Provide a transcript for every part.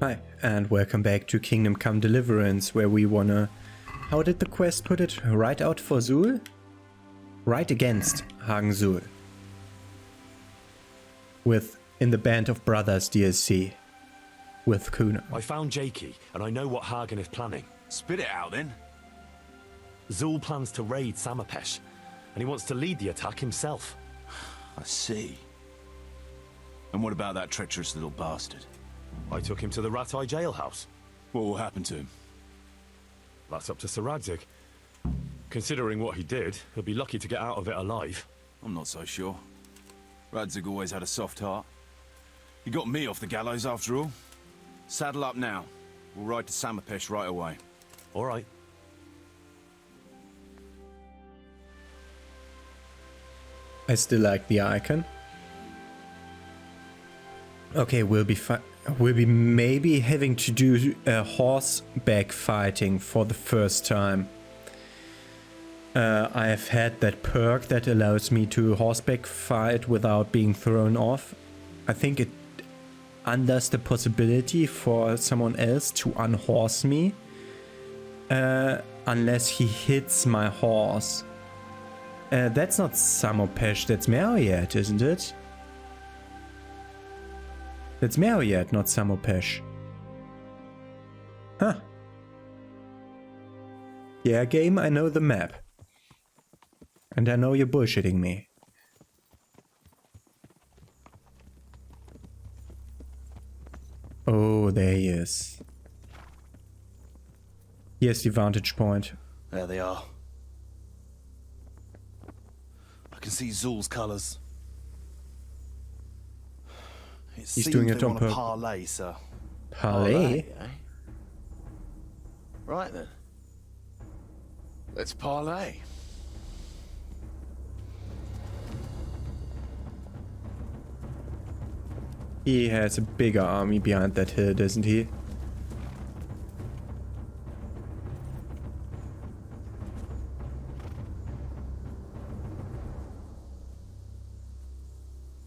Hi, and welcome back to Kingdom Come Deliverance, where we wanna... How did the quest put it? Right out for Zoul? Right against Hagen Zoul. With In the Band of Brothers DLC. With Kuno. I found Jakey, and I know what Hagen is planning. Spit it out then. Zoul plans to raid Samopesh, and he wants to lead the attack himself. I see. And what about that treacherous little bastard? I took him to the Rat-Eye jailhouse. What will happen to him? That's up to Sir Radzig. Considering what he did, he'll be lucky to get out of it alive. I'm not so sure. Radzig always had a soft heart. He got me off the gallows after all. Saddle up now. We'll ride to Samopesh right away. All right. I still like the icon. Okay, we'll be maybe having to do horseback fighting for the first time. I have had that perk that allows me to horseback fight without being thrown off. I think it undoes the possibility for someone else to unhorse me unless he hits my horse. That's not Samopesh, that's Marriott, isn't it? That's Marriott, not Samopesh. Huh. Yeah, game, I know the map. And I know you're bullshitting me. Oh, there he is. Here's the vantage point. There they are. I can see Zoul's colours. He's doing it on purpose. Parlay, sir. Parlay? Eh? Right then. Let's parlay. He has a bigger army behind that hill, doesn't he?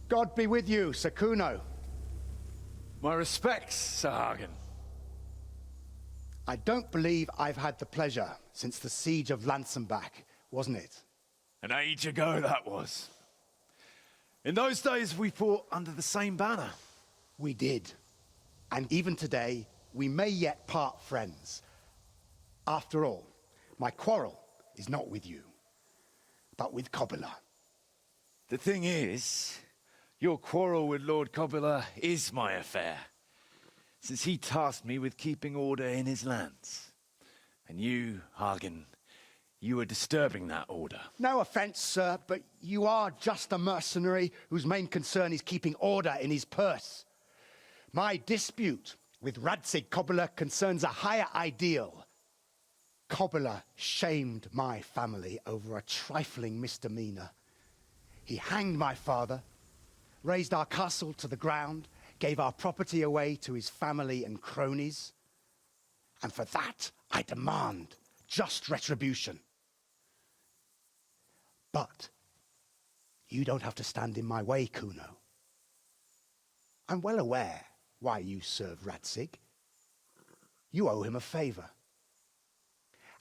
God be with you, Sir Kuno. My respects, Sir Hagen. I don't believe I've had the pleasure since the siege of Lansenbach, wasn't it? An age ago that was. In those days we fought under the same banner. We did. And even today, we may yet part friends. After all, my quarrel is not with you, but with Kobila. The thing is, your quarrel with Lord Kobila is my affair, since he tasked me with keeping order in his lands. And you, Hagen, you are disturbing that order. No offense, sir, but you are just a mercenary whose main concern is keeping order in his purse. My dispute with Radzig Kobila concerns a higher ideal. Kobila shamed my family over a trifling misdemeanor. He hanged my father, razed our castle to the ground, gave our property away to his family and cronies. And for that, I demand just retribution. But you don't have to stand in my way, Kuno. I'm well aware why you serve Radzig. You owe him a favor.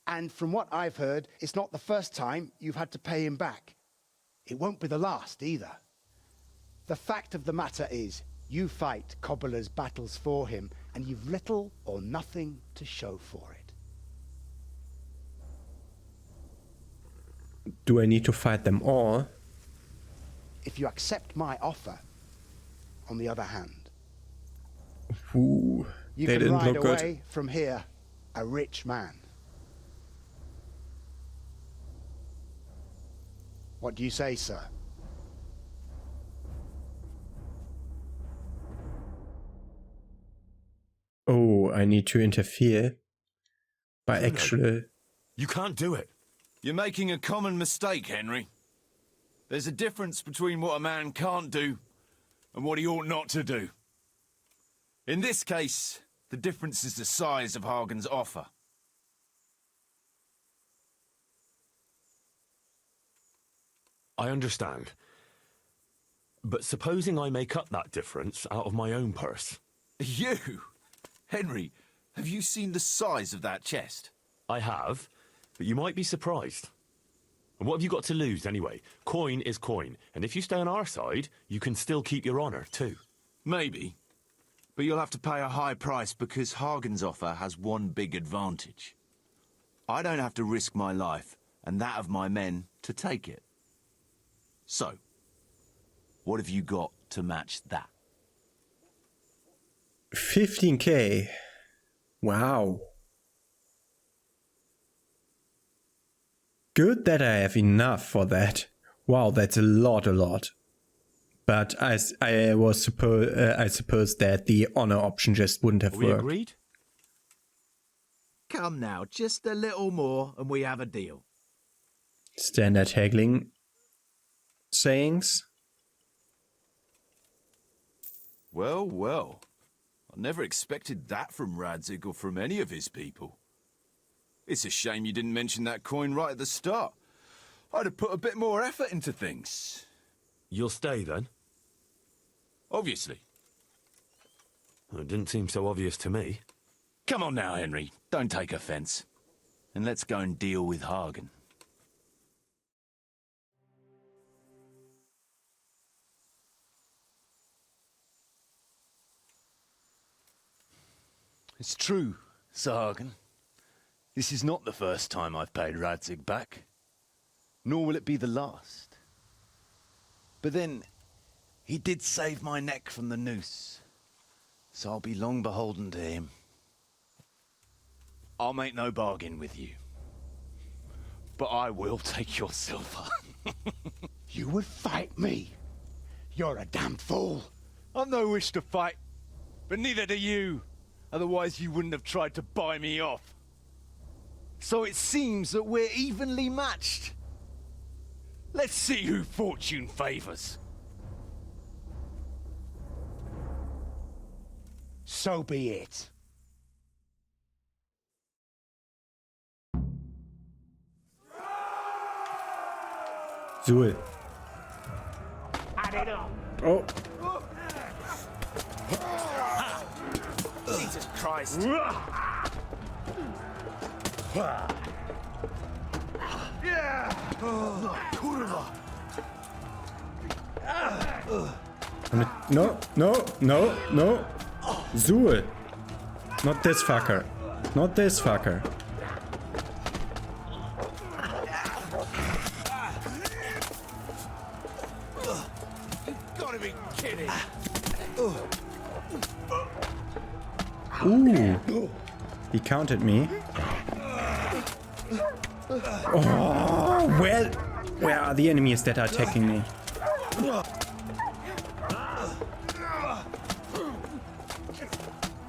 And from what I've heard, it's not the first time you've had to pay him back. It won't be the last either. The fact of the matter is, you fight Kobila's battles for him, and you've little or nothing to show for it. Do I need to fight them all? If you accept my offer, on the other hand, Ooh, you they can didn't ride look away good. from here a rich man. What do you say, sir? Oh, I need to interfere by No. actual... You can't do it. You're making a common mistake, Henry. There's a difference between what a man can't do and what he ought not to do. In this case, the difference is the size of Hagen's offer. I understand. But supposing I make up that difference out of my own purse. You? Henry, have you seen the size of that chest? I have, but you might be surprised. And what have you got to lose, anyway? Coin is coin, and if you stay on our side, you can still keep your honor, too. Maybe. But you'll have to pay a high price because Hagen's offer has one big advantage. I don't have to risk my life and that of my men to take it. So, what have you got to match that? 15k. Wow. Good that I have enough for that. Wow, that's a lot. But I suppose that the honor option just wouldn't have Are we worked. agreed? Come now, just a little more and we have a deal. Standard haggling sayings. Well, well. I never expected that from Radzig or from any of his people. It's a shame you didn't mention that coin right at the start. I'd have put a bit more effort into things. You'll stay, then? Obviously. Well, it didn't seem so obvious to me. Come on now, Henry. Don't take offense. And let's go and deal with Hagen. It's true, Sir Hagen. This is not the first time I've paid Radzig back. Nor will it be the last. But then, he did save my neck from the noose. So I'll be long beholden to him. I'll make no bargain with you. But I will take your silver. You would fight me? You're a damn fool. I've no wish to fight. But neither do you. Otherwise you wouldn't have tried to buy me off. So it seems that we're evenly matched. Let's see who fortune favors. So be it. Zoul. Oh. Jesus Christ. No. Zoul. Not this fucker. Not this fucker. Gotta be kidding. Ooh. He counted me. Oh, well, where are the enemies that are attacking me?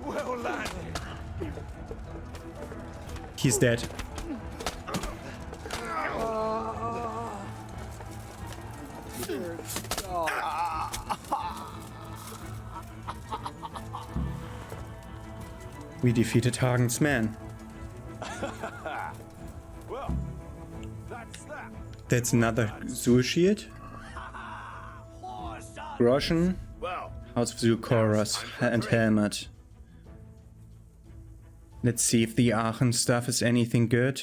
Well landed. He's dead. We defeated Hagen's man. Well, that's that. That's another Zoul shield. Groschen, Well, House of Zoul and helmet. Let's see if the Aachen stuff is anything good.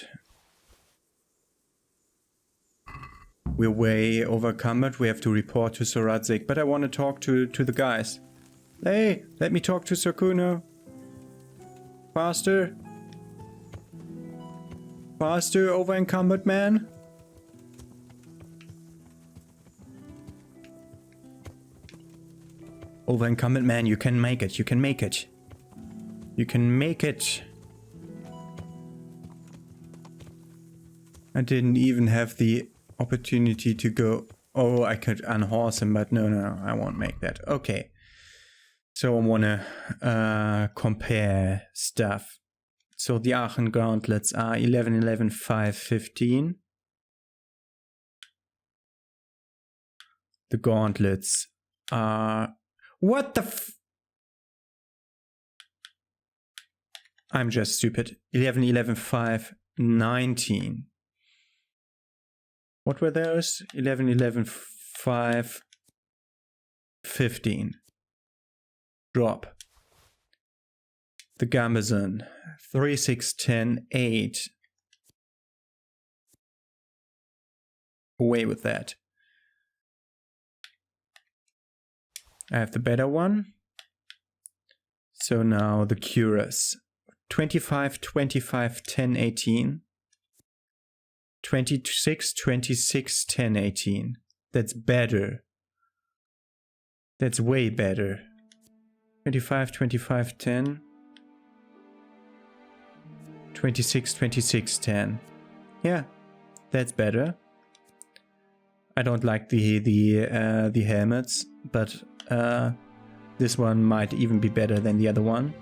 We're way overcumbered. We have to report to Sir Radzig, but I want to talk to the guys. Hey, let me talk to Sir Kuno. Faster. Faster, over encumbered man. Over encumbered man, you can make it. You can make it. You can make it. I didn't even have the opportunity to go. Oh, I could unhorse him, but no, I won't make that. Okay. So I want to compare stuff. So the Aachen gauntlets are 11, 11, 5, 15. The gauntlets are... What the f... I'm just stupid. 11, 11, 5, 19. What were those? 11, 11, 5, 15. Drop. The Gambazon. 3, 6, 10, 8. Away with that. I have the better one. So now the Cuirass. 25, 25, 10, 18. 26, 26, 10, 18. That's better. That's way better. 25, 25, 10. 26, 26, 10. Yeah, that's better. I don't like the helmets, but this one might even be better than the other one.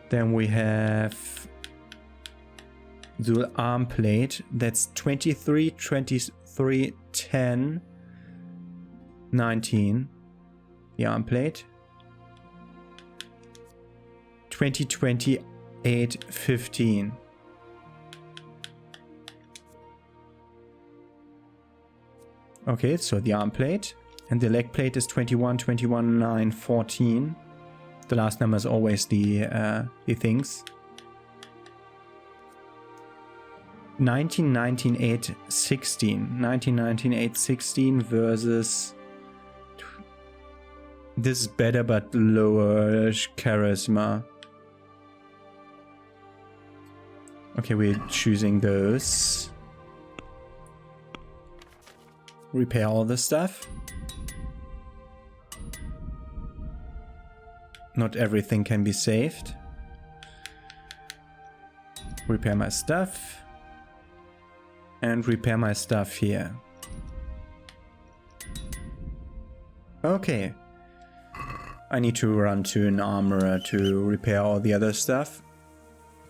Then we have Zoul arm plate. That's 23, 23, 10, 19. The arm plate. 20, 28, 15. Okay, so the arm plate. And the leg plate is 21, 21, 9, 14. The last number is always the things. 19, 19, 8, 16. 19, 19, 8, 16 versus... This is better but lower charisma. Okay, we're choosing those. Repair all the stuff. Not everything can be saved. Repair my stuff. And repair my stuff here. Okay. I need to run to an armorer to repair all the other stuff.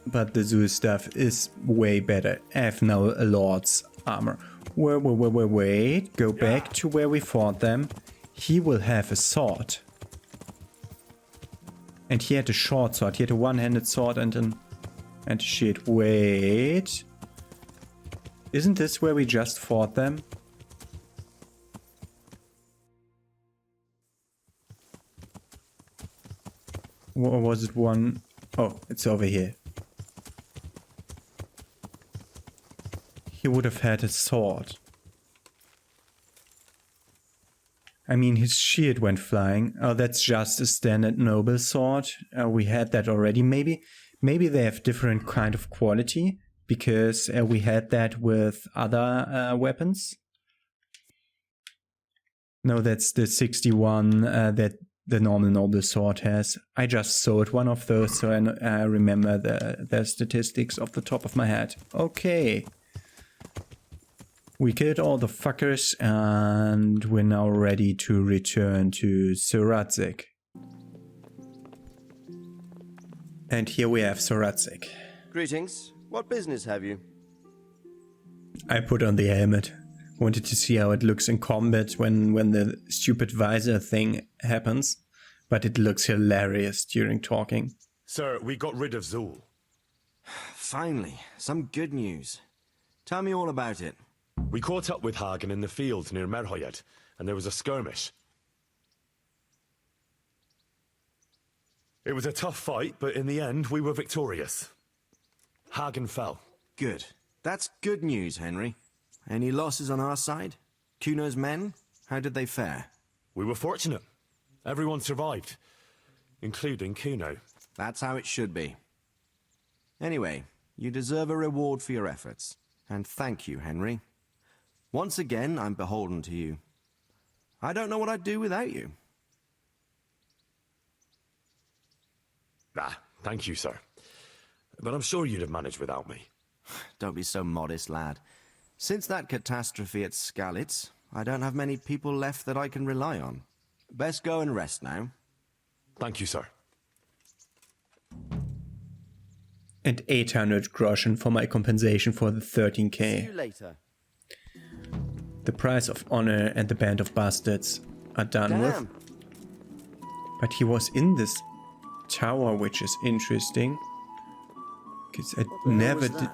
But the Zoul stuff is way better. I have now a Lord's armor. Wait. Go back to where we fought them. He will have a sword. And he had a short sword. He had a one-handed sword and a shield. Wait. Isn't this where we just fought them? Or was it one? Oh, it's over here. He would have had a sword. I mean, his shield went flying. Oh, that's just a standard noble sword. We had that already. Maybe they have different kind of quality because we had that with other weapons. No, that's the 61 that the normal noble sword has. I just sold one of those, so I remember the statistics off the top of my head. Okay. We killed all the fuckers and we're now ready to return to Soradzik. And here we have Soradzik. Greetings. What business have you? I put on the helmet. Wanted to see how it looks in combat when the stupid visor thing happens. But it looks hilarious during talking. Sir, we got rid of Zoul. Finally, some good news. Tell me all about it. We caught up with Hagen in the fields near Merhoyed, and there was a skirmish. It was a tough fight, but in the end, we were victorious. Hagen fell. Good. That's good news, Henry. Any losses on our side? Kuno's men? How did they fare? We were fortunate. Everyone survived, including Kuno. That's how it should be. Anyway, you deserve a reward for your efforts. And thank you, Henry. Once again, I'm beholden to you. I don't know what I'd do without you. Thank you, sir. But I'm sure you'd have managed without me. Don't be so modest, lad. Since that catastrophe at Skalitz, I don't have many people left that I can rely on. Best go and rest now. Thank you, sir. And 800 groschen for my compensation for the 13k. See you later. The price of honor and the band of bastards are done with. But he was in this tower, which is interesting. Because I never did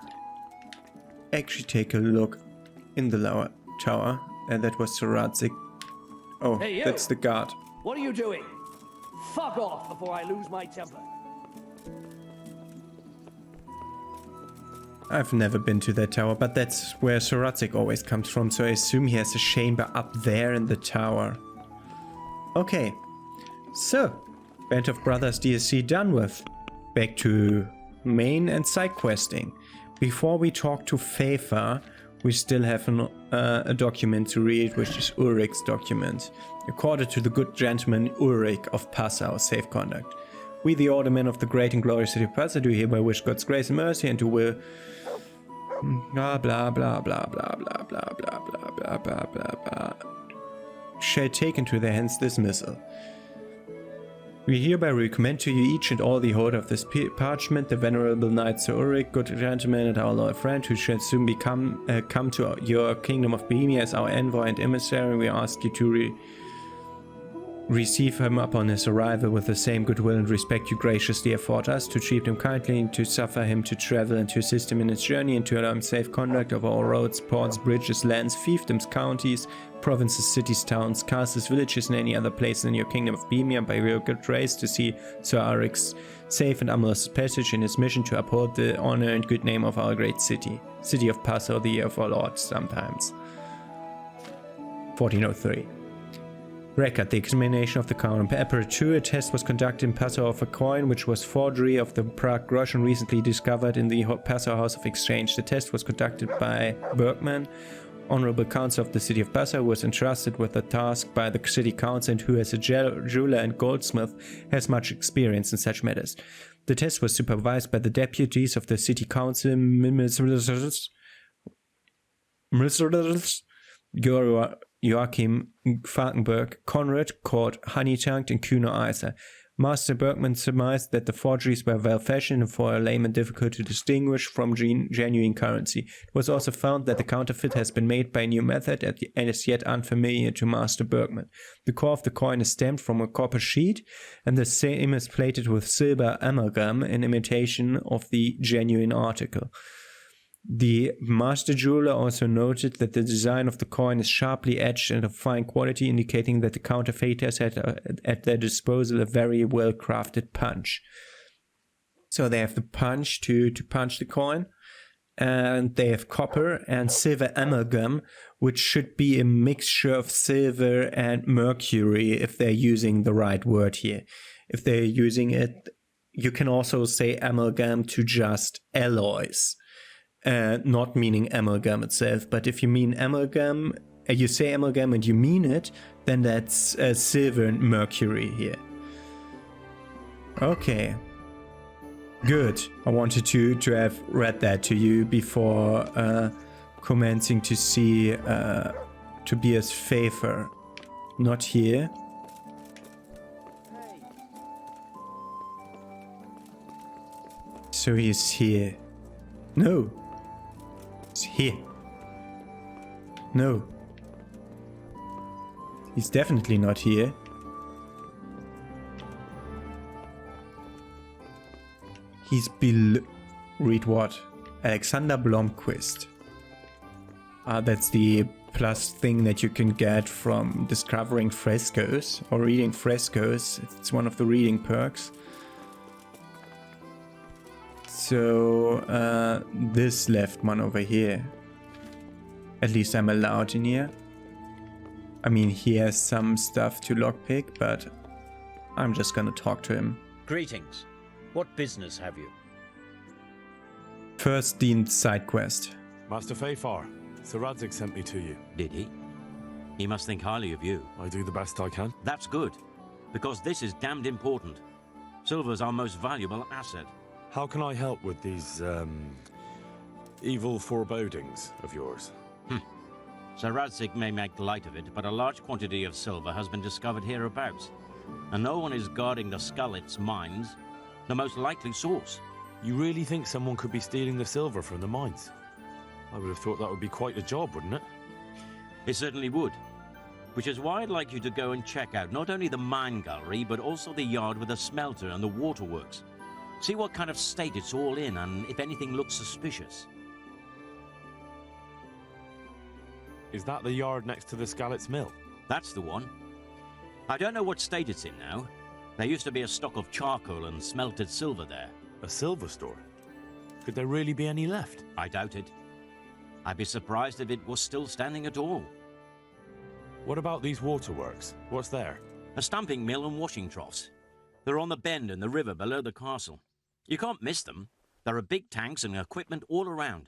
actually take a look in the lower tower. And that was Soradzik. Oh, Hey, you. that's the guard. What are you doing? Fuck off before I lose my temper. I've never been to that tower, but that's where Sir Radzig always comes from, so I assume he has a chamber up there in the tower. Okay, so, Band of Brothers DLC done with. Back to main and side questing. Before we talk to Fafa, we still have a document to read, which is Ulrich's document. Accorded to the good gentleman Ulrich of Passau, safe conduct. We, the aldermen of the great and glorious city of Passau, do hereby wish God's grace and mercy and to will... Blah blah blah blah blah blah blah blah blah blah blah blah blah. Shall take into their hands this missile. We hereby recommend to you each and all the holder of this parchment, the venerable knight Sir Ulrich, good gentleman and our loyal friend, who shall soon come to your kingdom of Bohemia as our envoy and emissary. We ask you to receive him upon his arrival with the same goodwill and respect you graciously afford us, to treat him kindly, and to suffer him to travel and to assist him in his journey, and to allow him safe conduct of all roads, ports, bridges, lands, fiefdoms, counties, provinces, cities, towns, castles, villages, and any other place in your kingdom of Bohemia by your good grace, to see Sir Ulrich's safe and unmolested passage in his mission to uphold the honor and good name of our great city of Passau, the year of our Lord sometimes. 1403. Record: the examination of the Count. Emperor 2, a test was conducted in Passau of a coin which was forgery of the Prague grosch and recently discovered in the Passau House of Exchange. The test was conducted by Bergman, Honorable Council of the City of Passau, who was entrusted with the task by the City Council and who, as a jeweler and goldsmith, has much experience in such matters. The test was supervised by the deputies of the City Council, Joachim Falkenberg, Conrad, called Honey-Tongued, and Kuno Eiser. Master Bergman surmised that the forgeries were well-fashioned and for a layman difficult to distinguish from genuine currency. It was also found that the counterfeit has been made by a new method and is yet unfamiliar to Master Bergman. The core of the coin is stamped from a copper sheet, and the same is plated with silver amalgam in imitation of the genuine article. The master jeweler also noted that the design of the coin is sharply edged and of fine quality, indicating that the counterfeiters had at their disposal a very well-crafted punch. So they have the punch to punch the coin, and they have copper and silver amalgam, which should be a mixture of silver and mercury if they're using the right word here. If they're using it, you can also say amalgam to just alloys. Not meaning amalgam itself, but if you mean amalgam, you say amalgam and you mean it, then that's silver and mercury here. Okay. Good. I wanted to have read that to you before commencing to see Tobias Pfeffer. Not here. So he's here. No. He's here. No. He's definitely not here. He's read what? Alexander Blomqvist. That's the plus thing that you can get from discovering frescoes or reading frescoes. It's one of the reading perks. So, this left one over here. At least I'm allowed in here. I mean, he has some stuff to lockpick, but I'm just gonna talk to him. Greetings. What business have you? First deemed side quest. Master Fafar, Sir Radzig sent me to you. Did he? He must think highly of you. I do the best I can. That's good, because this is damned important. Silver's our most valuable asset. How can I help with these, evil forebodings of yours? Sir Radzig may make light of it, but a large quantity of silver has been discovered hereabouts, and no one is guarding the Skullets mines, the most likely source. You really think someone could be stealing the silver from the mines? I would have thought that would be quite a job, wouldn't it? It certainly would. Which is why I'd like you to go and check out not only the mine gallery, but also the yard with the smelter and the waterworks. See what kind of state it's all in, and if anything looks suspicious. Is that the yard next to the Skalitz mill? That's the one. I don't know what state it's in now, There used to be a stock of charcoal and smelted silver there. A silver store? Could there really be any left? I doubt it. I'd be surprised if it was still standing at all. What about these waterworks? What's there? A stamping mill and washing troughs. They're on the bend in the river below the castle. You can't miss them. There are big tanks and equipment all around.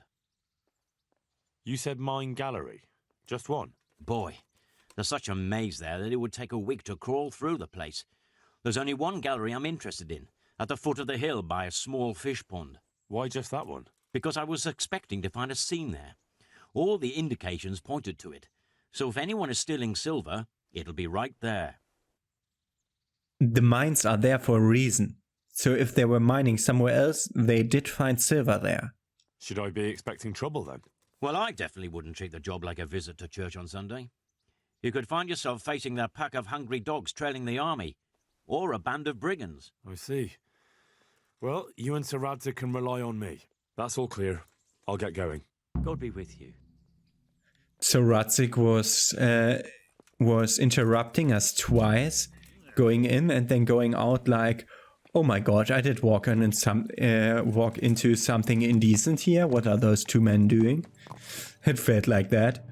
You said mine gallery. Just one? Boy, there's such a maze there that it would take a week to crawl through the place. There's only one gallery I'm interested in, at the foot of the hill by a small fish pond. Why just that one? Because I was expecting to find a scene there. All the indications pointed to it. So if anyone is stealing silver, it'll be right there. The mines are there for a reason. So if they were mining somewhere else, they did find silver there. Should I be expecting trouble then? Well, I definitely wouldn't treat the job like a visit to church on Sunday. You could find yourself facing that pack of hungry dogs trailing the army, or a band of brigands. I see. Well, you and Sir Radzig can rely on me. That's all clear. I'll get going. God be with you. So Radzig was interrupting us twice, going in and then going out like, oh my god, I did walk into something indecent here. What are those two men doing? It felt like that.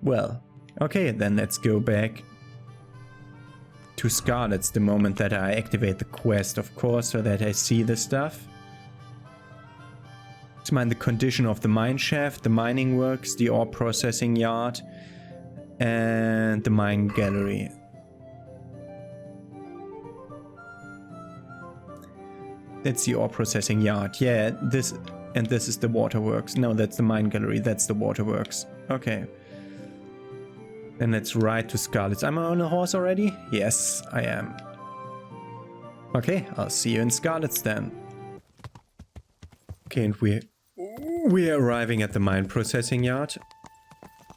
Well, okay, then let's go back to Scarlet's the moment that I activate the quest, of course, so that I see the stuff. To mine the condition of the mine shaft, the mining works, the ore processing yard, and the mine gallery. That's the ore processing yard. Yeah, this is the waterworks. No, that's the mine gallery. That's the waterworks. Okay. Then let's ride to Scarlet's. Am I on a horse already? Yes, I am. Okay, I'll see you in Scarlet's then. Okay, and we're arriving at the mine processing yard.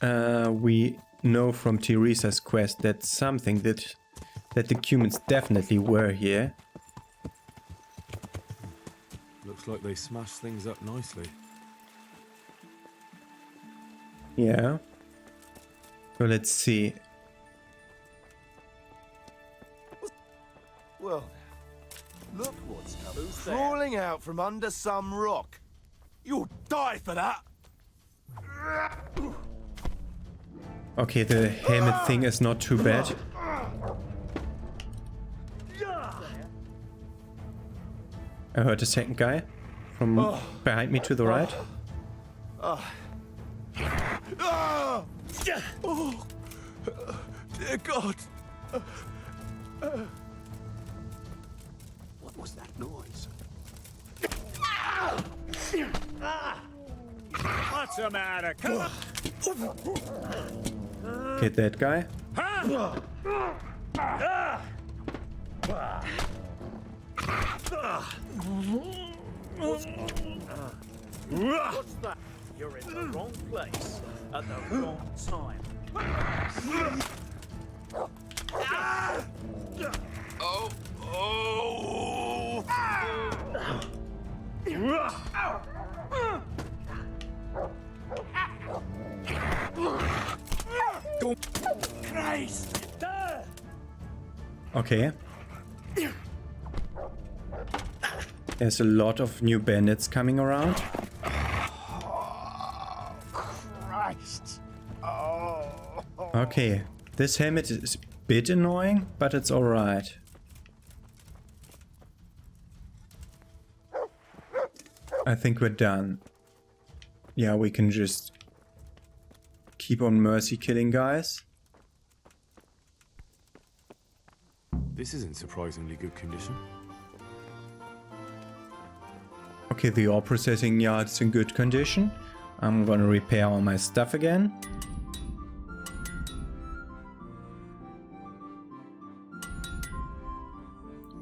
We know from Teresa's quest that something that the humans definitely were here. Looks like they smashed things up nicely. Yeah. So let's see. Well, look what's coming. Crawling out from under some rock. You'll die for that. Okay, the helmet thing is not too bad. I heard a second guy from behind me to the right. Oh, dear God. What was that noise? What's the matter? Come on. Get that guy. What's that? You're in the wrong place at the wrong time. Oh, oh. Christ! Okay. There's a lot of new bandits coming around. Christ. Oh. Okay, this helmet is a bit annoying, but it's alright. I think we're done. Yeah, we can just keep on mercy killing guys. This is in surprisingly good condition. Okay, the ore processing yard's in good condition. I'm gonna repair all my stuff again.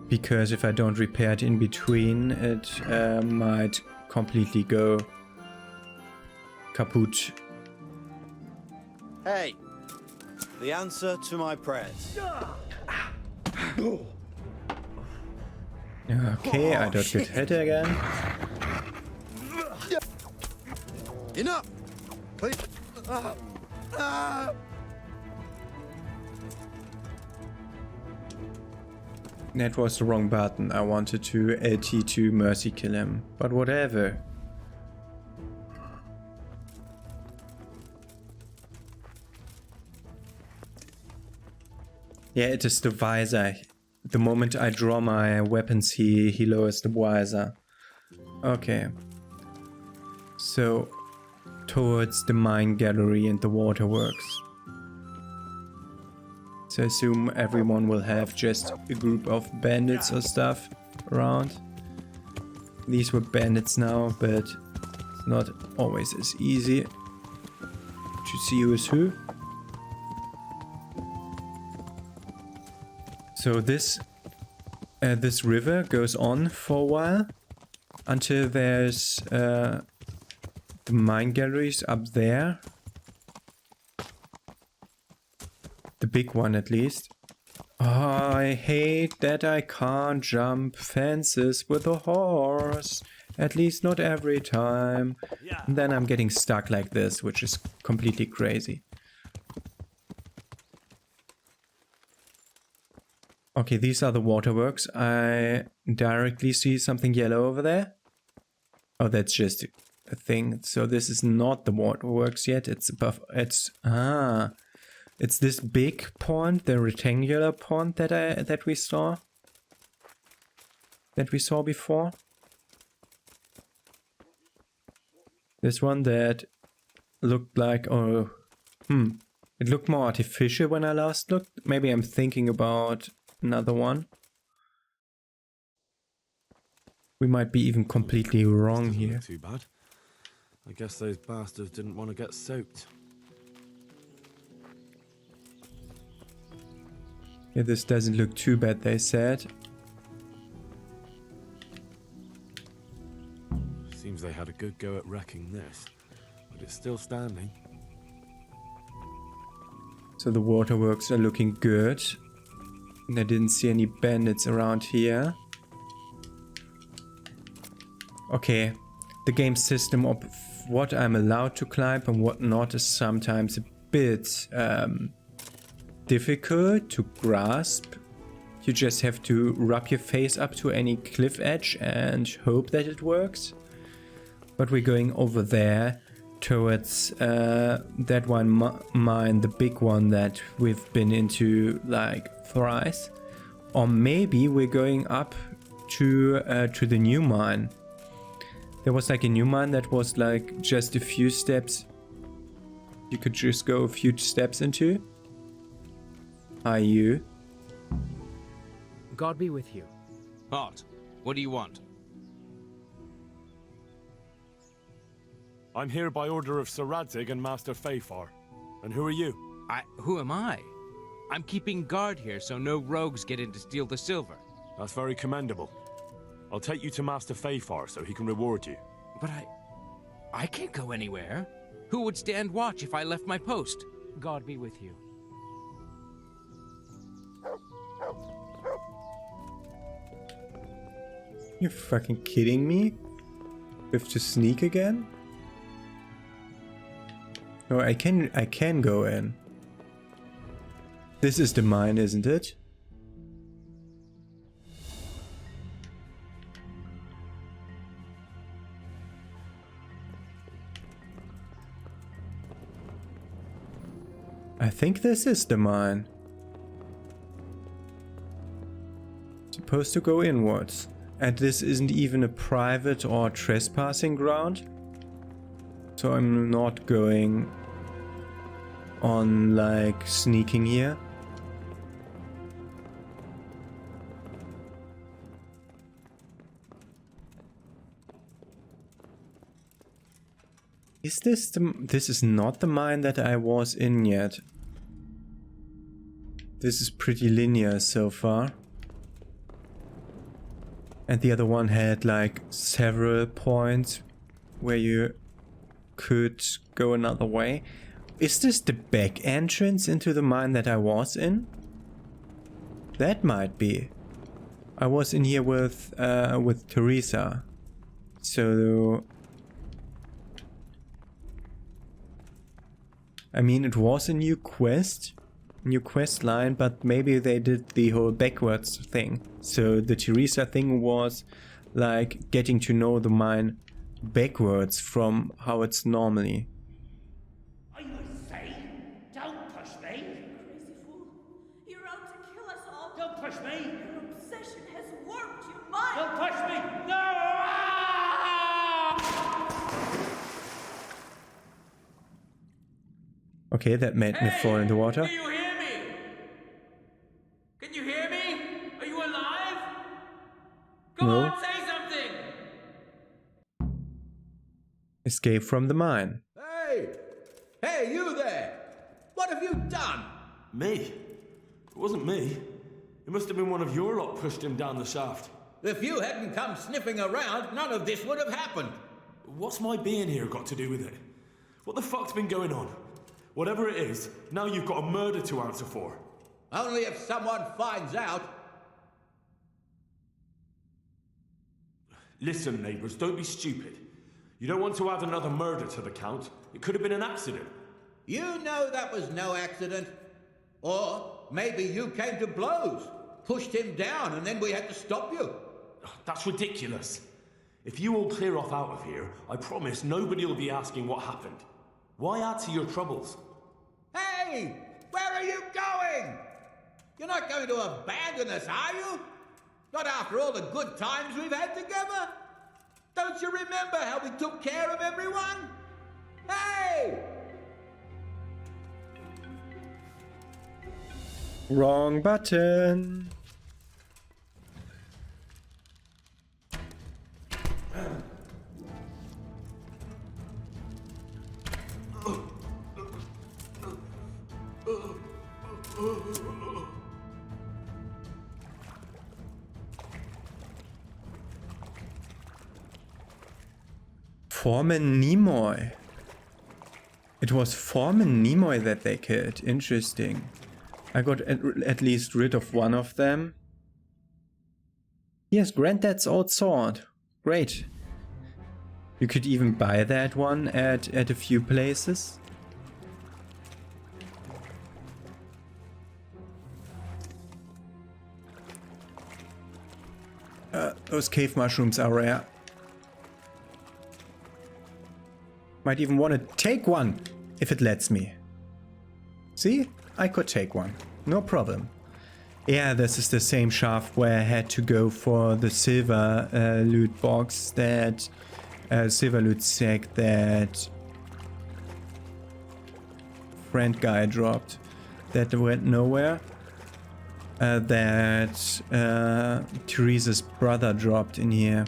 Because if I don't repair it in between, it might completely go kaput. Hey, the answer to my prayers. Okay, I don't get hit again. Enough! Please. That was the wrong button. I wanted to LT to mercy kill him, but whatever. Yeah, it is the visor. The moment I draw my weapons, he lowers the visor. Okay. So, towards the mine gallery and the waterworks. So I assume everyone will have just a group of bandits or stuff around. These were bandits now, but it's not always as easy to see who is who. So this river goes on for a while until there's the mine galleries up there. The big one at least. Oh, I hate that I can't jump fences with a horse. At least not every time. And then I'm getting stuck like this, which is completely crazy. Okay, these are the waterworks. I directly see something yellow over there. Oh, that's just a thing. So this is not the waterworks yet. It's above. It's this big pond, the rectangular pond that we saw before. This one that looked like it looked more artificial when I last looked. Maybe I'm thinking about another one. We might be even completely wrong here. Too bad. I guess those bastards didn't want to get soaked. Yeah, this doesn't look too bad, they said. Seems they had a good go at wrecking this, but it's still standing. So the waterworks are looking good. And I didn't see any bandits around here. Okay, the game system of what I'm allowed to climb and what not is sometimes a bit difficult to grasp. You just have to rub your face up to any cliff edge and hope that it works. But we're going over there towards that one mine, the big one that we've been into like thrice. Or maybe we're going up to the new mine. There was like a new mine that was like just a few steps. You could just go a few steps into. Are you? God be with you. Halt. What do you want? I'm here by order of Sir Radzig and Master Fafar. And who are you? Who am I? I'm keeping guard here so no rogues get in to steal the silver. That's very commendable. I'll take you to Master Fafar so he can reward you. But I can't go anywhere. Who would stand watch if I left my post? God be with you. You fucking kidding me? We have to sneak again? No, I can go in. This is the mine, isn't it? I think this is the mine. Supposed to go inwards. And this isn't even a private or trespassing ground. So I'm not going on like sneaking here. Is this this is not the mine that I was in yet. This is pretty linear so far. And the other one had like several points where you could go another way. Is this the back entrance into the mine that I was in? That might be. I was in here with Teresa. So I mean, it was a new quest, new quest line, but maybe they did the whole backwards thing. So the Teresa thing was like getting to know the mine backwards from how it's normally. I say, don't push me! Crazy fool. You're out to kill us all. Don't push me! Your obsession has warped your mind! Don't push me! No! Okay, that made me fall in the water. Do you hear me? Can you hear me? Are you alive? Come No. on, say something! Escape from the mine. Hey! Hey, you there! What have you done? Me? It wasn't me. It must have been one of your lot pushed him down the shaft. If you hadn't come sniffing around, none of this would have happened. What's my being here got to do with it? What the fuck's been going on? Whatever it is, now you've got a murder to answer for. Only if someone finds out. Listen, neighbours, don't be stupid. You don't want to add another murder to the count. It could have been an accident. You know that was no accident. Or maybe you came to blows, pushed him down, and then we had to stop you. That's ridiculous. If you all clear off out of here, I promise nobody will be asking what happened. Why add to your troubles? Hey! Where are you going? You're not going to abandon us, are you? Not after all the good times we've had together? Don't you remember how we took care of everyone? Hey! Wrong button. Foreman Nimoy. It was Foreman Nimoy that they killed. Interesting. I got at least rid of one of them. Yes, Granddad's old sword. Great. You could even buy that one at a few places. Those cave mushrooms are rare. Might even want to take one, if it lets me. See? I could take one. No problem. Yeah, this is the same shaft where I had to go for the silver loot box that... silver loot sack that... friend guy dropped. That went nowhere. That Teresa's brother dropped in here.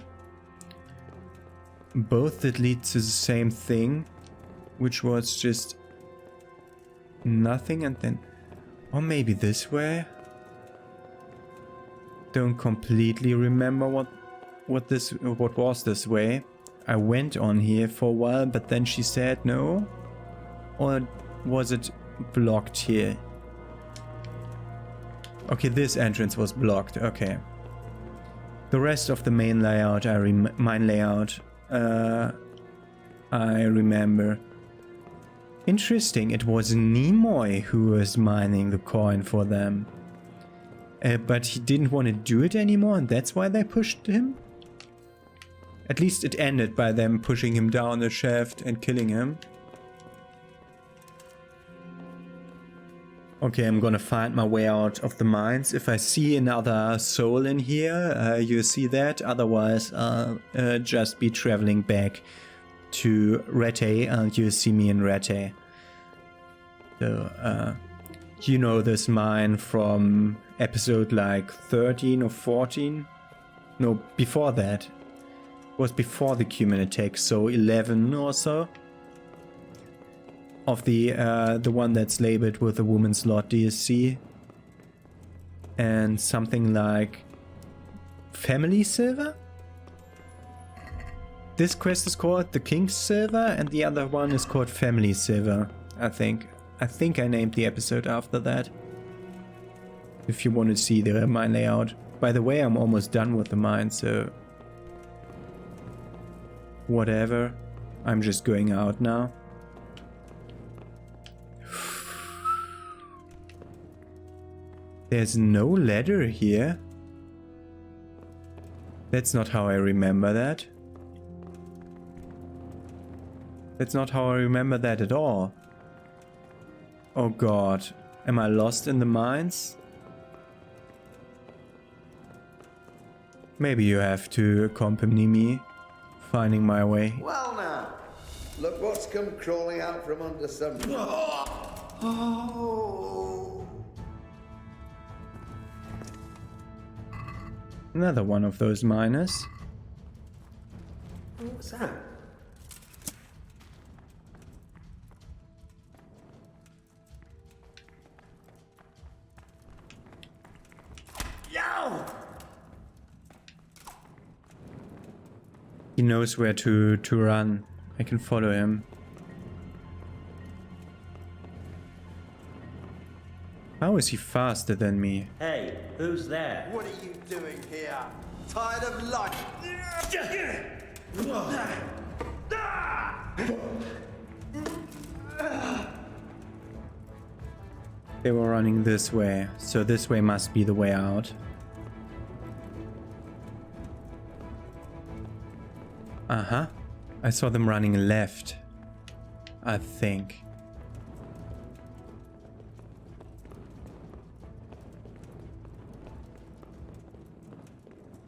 Both that lead to the same thing, which was just nothing, and then, or maybe this way. Don't completely remember what was this way. I went on here for a while, but then she said no, or was it blocked here? Okay, this entrance was blocked. Okay. The rest of the main layout, mine layout. I remember. Interesting, it was Nimoy who was mining the coin for them. But he didn't want to do it anymore, and that's why they pushed him? At least it ended by them pushing him down the shaft and killing him. Okay, I'm gonna find my way out of the mines. If I see another soul in here, you see that. Otherwise, I'll just be traveling back to Rete, and you'll see me in Rete. So, you know this mine from episode like 13 or 14? No, before that. It was before the Cuman attack, so 11 or so. Of the one that's labeled with the Woman's Lot DSC. And something like Family Silver? This quest is called the King Silver, and the other one is called Family Silver, I think. I think I named the episode after that. If you want to see the mine layout. By the way, I'm almost done with the mine, so... whatever. I'm just going out now. There's no ladder here. That's not how I remember that. That's not how I remember that at all. Oh god. Am I lost in the mines? Maybe you have to accompany me, finding my way. Well now, look what's come crawling out from under some... Oh. Another one of those miners. What's that? Yo! He knows where to run. I can follow him. How is he faster than me? Hey, who's there? What are you doing here? Tired of life? They were running this way, so this way must be the way out. Uh-huh. I saw them running left, I think.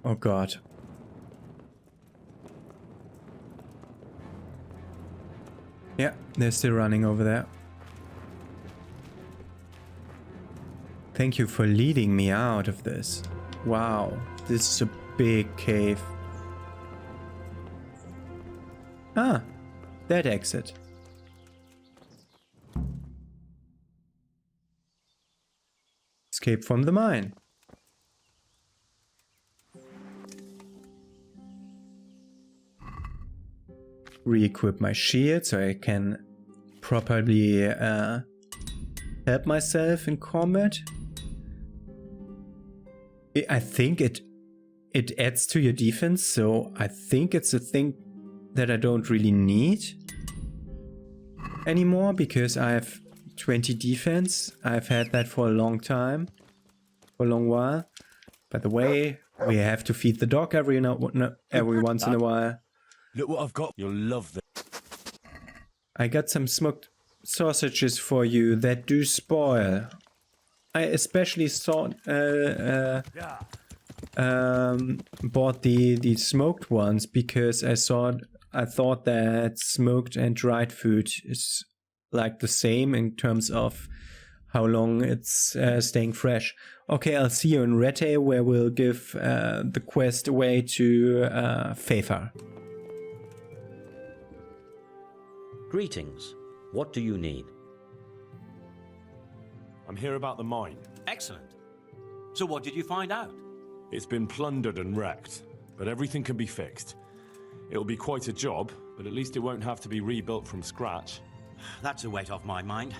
Oh god. Yeah, they're still running over there. Thank you for leading me out of this. Wow, this is a big cave. Ah, that exit. Escape from the mine. Re-equip my shield so I can properly help myself in combat. I think it adds to your defense, so I think it's a thing that I don't really need anymore because I have 20 defense. I've had that for a long time, for a long while. By the way, we have to feed the dog every once in a while. Look what I've got. You'll love this. I got some smoked sausages for you that do spoil. I especially bought the smoked ones because I thought that smoked and dried food is like the same in terms of how long it's staying fresh. Okay, I'll see you in Rete, where we'll give the quest away to Feifar. Greetings. What do you need? I'm here about the mine. Excellent. So what did you find out? It's been plundered and wrecked, but everything can be fixed. It'll be quite a job, but at least it won't have to be rebuilt from scratch. That's a weight off my mind.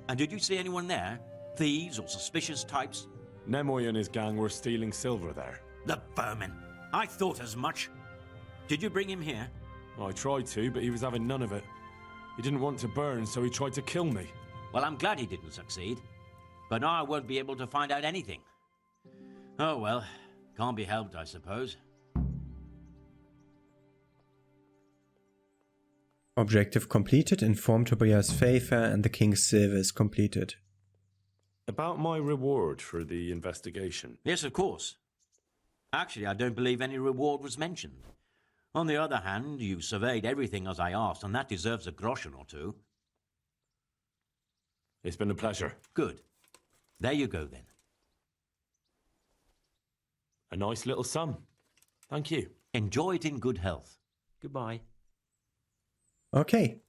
And did you see anyone there? Thieves or suspicious types? Nemoy and his gang were stealing silver there. The vermin. I thought as much. Did you bring him here? I tried to, but he was having none of it. He didn't want to burn, so he tried to kill me. Well, I'm glad he didn't succeed. But now I won't be able to find out anything. Oh well, can't be helped, I suppose. Objective completed. Inform Tobias Feifar and the King's silver is completed. About my reward for the investigation. Yes, of course. Actually, I don't believe any reward was mentioned. On the other hand, you surveyed everything as I asked, and that deserves a groschen or two. It's been a pleasure. Good. There you go, then. A nice little sum. Thank you. Enjoy it in good health. Goodbye. Okay.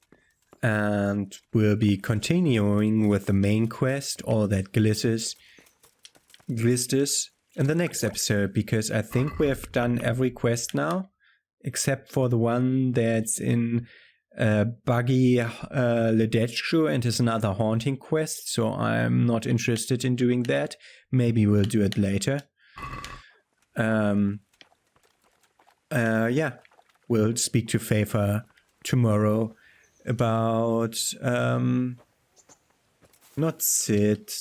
And we'll be continuing with the main quest, all that glitters, in the next episode, because I think we have done every quest now, except for the one that's in Buggy Ledetchko and is another haunting quest, so I'm not interested in doing that. Maybe we'll do it later. Yeah, we'll speak to Feifar tomorrow about not Sid.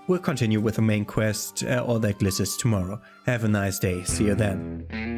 we'll continue with the main quest, all that glitters tomorrow. Have a nice day. See you then.